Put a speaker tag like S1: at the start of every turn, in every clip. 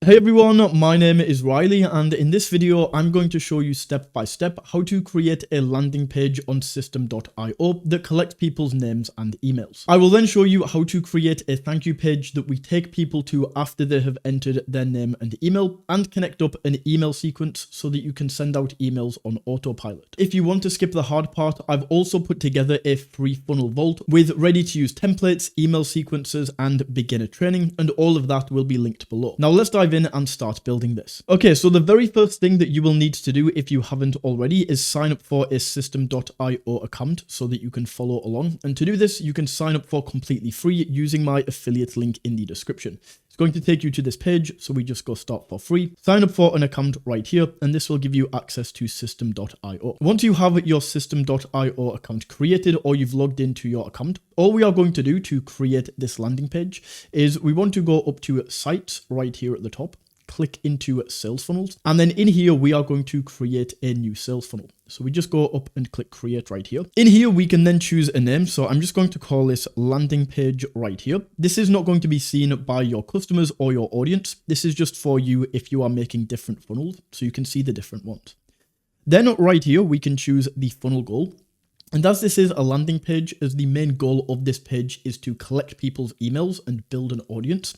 S1: Hey everyone, my name is Riley, and in this video I'm going to show you step by step how to create a landing page on system.io that collects people's names and emails. I will then show you how to create a thank you page that we take people to after they have entered their name and email, and connect up an email sequence so that you can send out emails on autopilot. If you want to skip the hard part, I've also put together a free funnel vault with ready to use templates, email sequences, and beginner training, and all of that will be linked below. Now let's dive in and start building this. Okay, so the very first thing that you will need to do if you haven't already is sign up for a system.io account so that you can follow along. And to do this, you can sign up for completely free using my affiliate link in the description. It's going to take you to this page, so we just go start for free. Sign up for an account right here, and this will give you access to system.io. Once you have your system.io account created or you've logged into your account, all we are going to do to create this landing page is we want to go up to sites right here at the top, click into sales funnels, and then in here we are going to create a new sales funnel. So we just go up and click create right here. In here we can then choose a name, so I'm just going to call this landing page right here. This is not going to be seen by your customers or your audience. This is just for you if you are making different funnels, so you can see the different ones. Then right here we can choose the funnel goal. And as this is a landing page, as the main goal of this page is to collect people's emails and build an audience.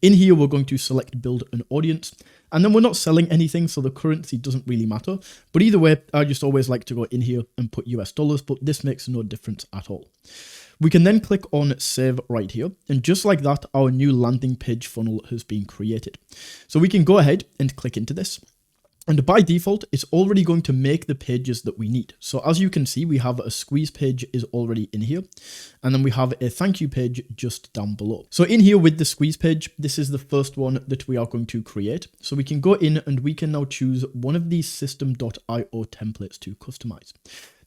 S1: In here, we're going to select build an audience, and then we're not selling anything, so the currency doesn't really matter. But either way, I just always like to go in here and put US dollars, but this makes no difference at all. We can then click on save right here, and just like that, our new landing page funnel has been created. So we can go ahead and click into this. And by default, it's already going to make the pages that we need. So as you can see, we have a squeeze page is already in here. And then we have a thank you page just down below. So in here with the squeeze page, this is the first one that we are going to create. So we can go in and we can now choose one of these system.io templates to customize.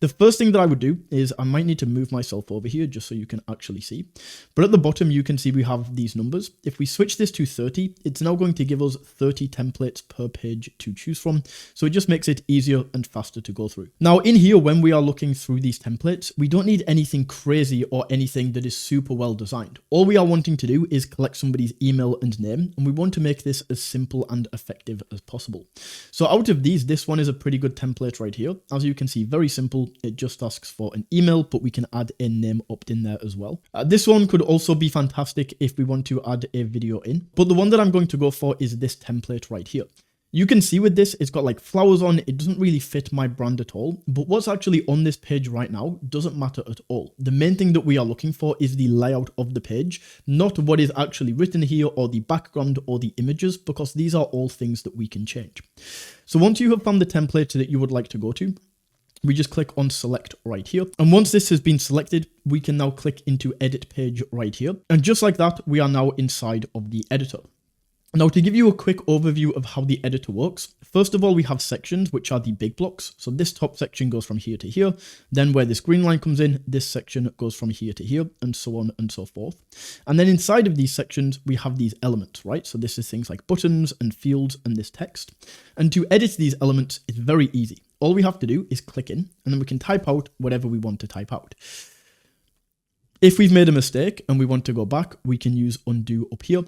S1: The first thing that I would do is I might need to move myself over here just so you can actually see. But at the bottom, you can see we have these numbers. If we switch this to 30, it's now going to give us 30 templates per page to choose from. So it just makes it easier and faster to go through. Now in here, when we are looking through these templates, we don't need anything crazy or anything that is super well designed. All we are wanting to do is collect somebody's email and name, and we want to make this as simple and effective as possible. So out of these, this one is a pretty good template right here. As you can see, very simple. It just asks for an email, but we can add a name opt-in there as well. This one could also be fantastic if we want to add a video in, but the one that I'm going to go for is this template right here. You can see with this, it's got like flowers on. It doesn't really fit my brand at all, but what's actually on this page right now doesn't matter at all. The main thing that we are looking for is the layout of the page, not what is actually written here or the background or the images, because these are all things that we can change. So once you have found the template that you would like to go to, we just click on select right here. And once this has been selected, we can now click into edit page right here. And just like that, we are now inside of the editor. Now, to give you a quick overview of how the editor works, first of all, we have sections, which are the big blocks. So this top section goes from here to here. Then where this green line comes in, this section goes from here to here, and so on and so forth. And then inside of these sections, we have these elements, right? So this is things like buttons and fields and this text. And to edit these elements, it's very easy. All we have to do is click in, and then we can type out whatever we want to type out. If we've made a mistake and we want to go back, we can use undo up here.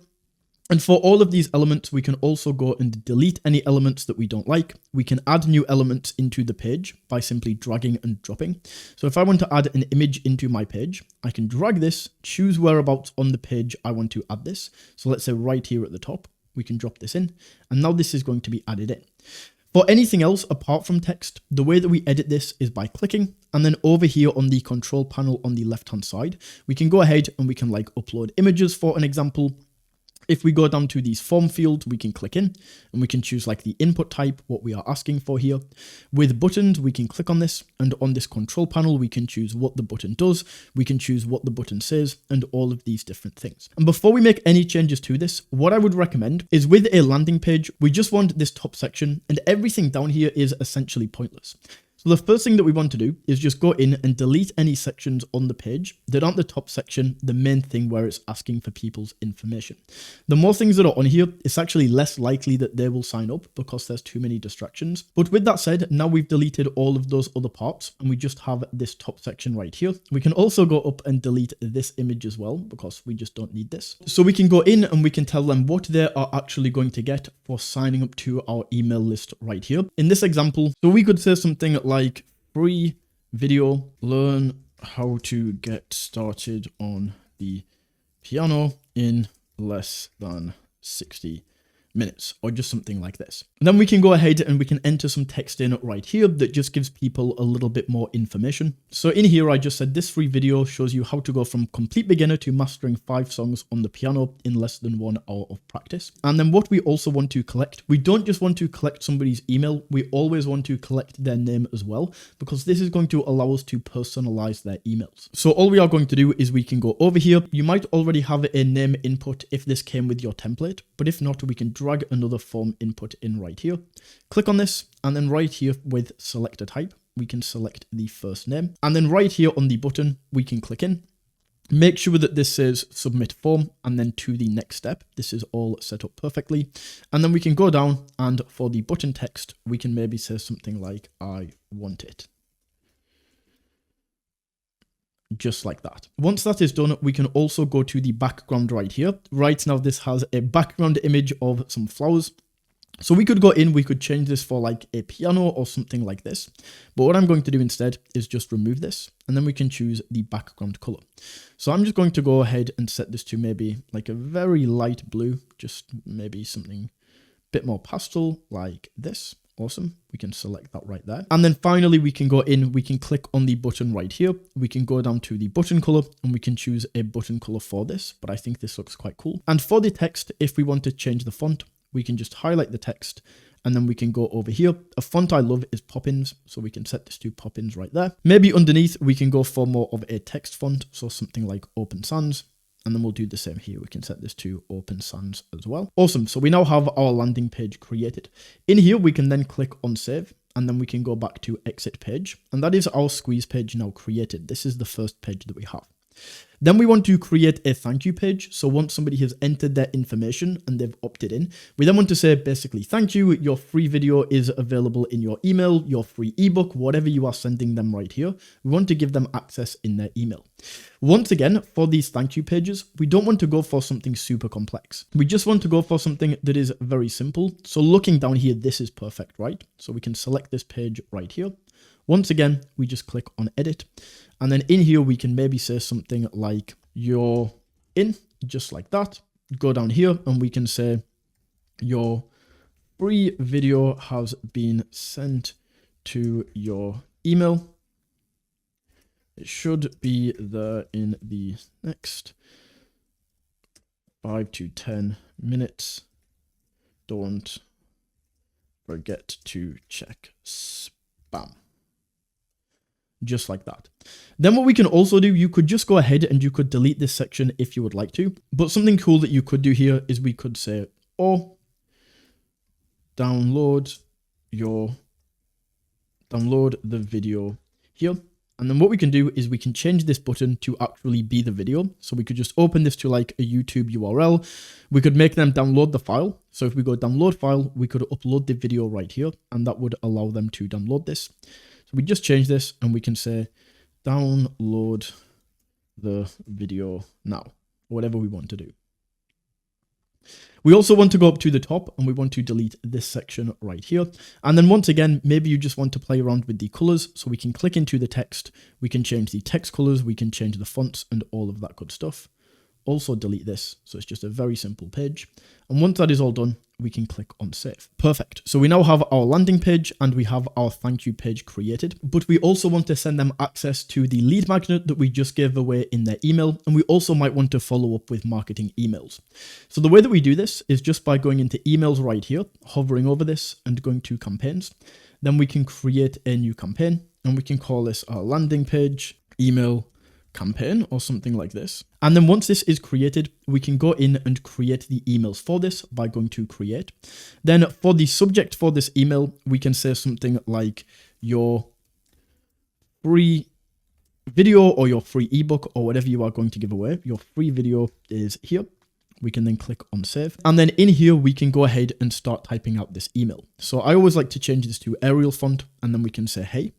S1: And for all of these elements, we can also go and delete any elements that we don't like. We can add new elements into the page by simply dragging and dropping. So if I want to add an image into my page, I can drag this, choose whereabouts on the page I want to add this. So let's say right here at the top, we can drop this in, and now this is going to be added in. For anything else apart from text, the way that we edit this is by clicking, and then over here on the control panel on the left-hand side, we can go ahead and we can like upload images for an example. If we go down to these form fields, we can click in and we can choose like the input type, what we are asking for here. With buttons, we can click on this, and on this control panel, we can choose what the button does. We can choose what the button says and all of these different things. And before we make any changes to this, what I would recommend is with a landing page, we just want this top section, and everything down here is essentially pointless. So So the first thing that we want to do is just go in and delete any sections on the page that aren't the top section, the main thing where it's asking for people's information. The more things that are on here, it's actually less likely that they will sign up because there's too many distractions. But with that said, now we've deleted all of those other parts and we just have this top section right here. We can also go up and delete this image as well because we just don't need this. So we can go in and we can tell them what they are actually going to get for signing up to our email list right here. In this example, so we could say something like free video, learn how to get started on the piano in less than 60 minutes, or just something like this. And then we can go ahead and we can enter some text in right here that just gives people a little bit more information. So in here, I just said this free video shows you how to go from complete beginner to mastering 5 songs on the piano in less than 1 hour of practice. And then what we also want to collect, we don't just want to collect somebody's email, we always want to collect their name as well, because this is going to allow us to personalize their emails. So all we are going to do is we can go over here. You might already have a name input if this came with your template, but if not, we can drag another form input in right here. Click on this, and then right here with select a type, we can select the first name. And then right here on the button, we can click in. Make sure that this says submit form, and then to the next step. This is all set up perfectly. And then we can go down, and for the button text, we can maybe say something like, I want it. Just like that. Once that is done, we can also go to the background right here. Right now, this has a background image of some flowers. So we could go in, we could change this for like a piano or something like this. But what I'm going to do instead is just remove this, and then we can choose the background color. So I'm just going to go ahead and set this to maybe like a very light blue, just maybe something a bit more pastel like this. Awesome. We can select that right there. And then finally, we can go in, we can click on the button right here. We can go down to the button color and we can choose a button color for this, but I think this looks quite cool. And for the text, if we want to change the font, we can just highlight the text and then we can go over here. A font I love is Poppins, so we can set this to Poppins right there. Maybe underneath, we can go for more of a text font, so something like Open Sans. And then we'll do the same here. We can set this to Open Sans as well. Awesome. So we now have our landing page created. In here, we can then click on save, and then we can go back to exit page. And that is our squeeze page now created. This is the first page that we have. Then we want to create a thank you page. So once somebody has entered their information and they've opted in, we then want to say basically, thank you, your free video is available in your email, your free ebook, whatever you are sending them right here. We want to give them access in their email. Once again, for these thank you pages, we don't want to go for something super complex. We just want to go for something that is very simple. So looking down here, this is perfect, right? So we can select this page right here. Once again, we just click on edit. And then in here, we can maybe say something like you're in, just like that. Go down here and we can say your free video has been sent to your email. It should be there in the next 5 to 10 minutes. Don't forget to check spam. Just like that. Then what we can also do, you could just go ahead and you could delete this section if you would like to. But something cool that you could do here is we could say, or download the video here. And then what we can do is we can change this button to actually be the video. So we could just open this to like a YouTube URL. We could make them download the file. So if we go download file, we could upload the video right here, and that would allow them to download this. So we just change this and we can say download the video now, whatever we want to do. We also want to go up to the top and we want to delete this section right here. And then once again, maybe you just want to play around with the colors. So we can click into the text. We can change the text colors. We can change the fonts and all of that good stuff. Also delete this. So it's just a very simple page. And once that is all done, we can click on save. Perfect. So we now have our landing page and we have our thank you page created, but we also want to send them access to the lead magnet that we just gave away in their email. And we also might want to follow up with marketing emails. So the way that we do this is just by going into emails right here, hovering over this and going to campaigns. Then we can create a new campaign and we can call this our landing page email campaign or something like this. And then once this is created, we can go in and create the emails for this by going to create. Then for the subject for this email, we can say something like your free video or your free ebook or whatever you are going to give away. Your free video is here. We can then click on save. And then in here, we can go ahead and start typing out this email. So I always like to change this to Arial font, and then we can say, hey,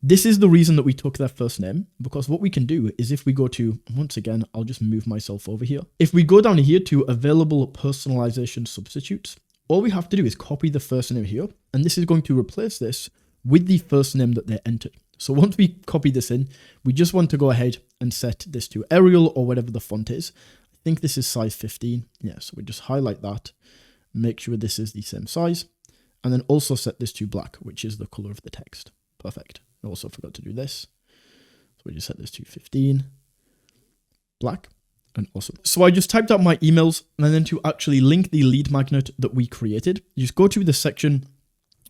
S1: this is the reason that we took their first name, because what we can do is if we go to, once again, I'll just move myself over here. If we go down here to available personalization substitutes, all we have to do is copy the first name here, and this is going to replace this with the first name that they entered. So once we copy this in, we just want to go ahead and set this to Arial or whatever the font is. I think this is size 15. Yeah, so we just highlight that, make sure this is the same size, and then also set this to black, which is the color of the text. Perfect. I also forgot to do this. So we just set this to 15, black, and awesome. So I just typed out my emails, and then to actually link the lead magnet that we created, you just go to the section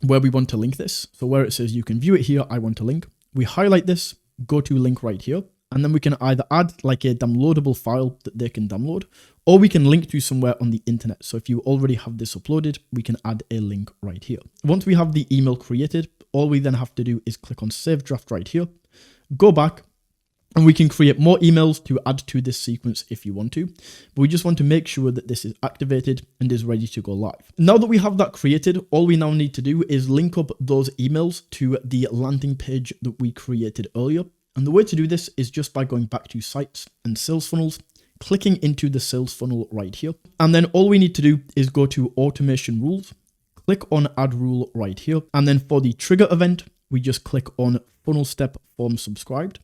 S1: where we want to link this. So where it says you can view it here, I want to link. We highlight this, go to link right here, and then we can either add like a downloadable file that they can download, or we can link to somewhere on the internet. So if you already have this uploaded, we can add a link right here. Once we have the email created, all we then have to do is click on save draft right here, go back, and we can create more emails to add to this sequence if you want to, but we just want to make sure that this is activated and is ready to go live. Now that we have that created, all we now need to do is link up those emails to the landing page that we created earlier. And the way to do this is just by going back to sites and sales funnels, clicking into the sales funnel right here. And then all we need to do is go to automation rules, click on add rule right here. And then for the trigger event, we just click on funnel step form subscribed.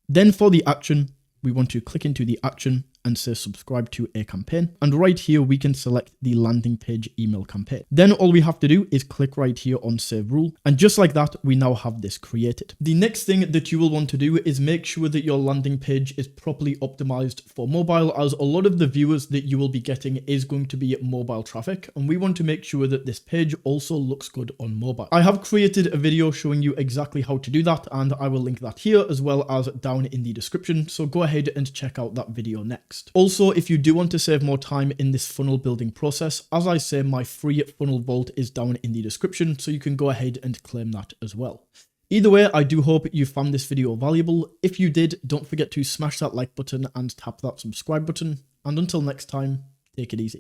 S1: Then for the action, we want to click into the action and say subscribe to a campaign. And right here, we can select the landing page email campaign. Then all we have to do is click right here on save rule. And just like that, we now have this created. The next thing that you will want to do is make sure that your landing page is properly optimized for mobile, as a lot of the viewers that you will be getting is going to be mobile traffic. And we want to make sure that this page also looks good on mobile. I have created a video showing you exactly how to do that, and I will link that here as well as down in the description. So go ahead and check out that video next. Also, if you do want to save more time in this funnel building process, as I say, my free funnel vault is down in the description, so you can go ahead and claim that as well. Either way, I do hope you found this video valuable. If you did, don't forget to smash that like button and tap that subscribe button. And until next time, take it easy.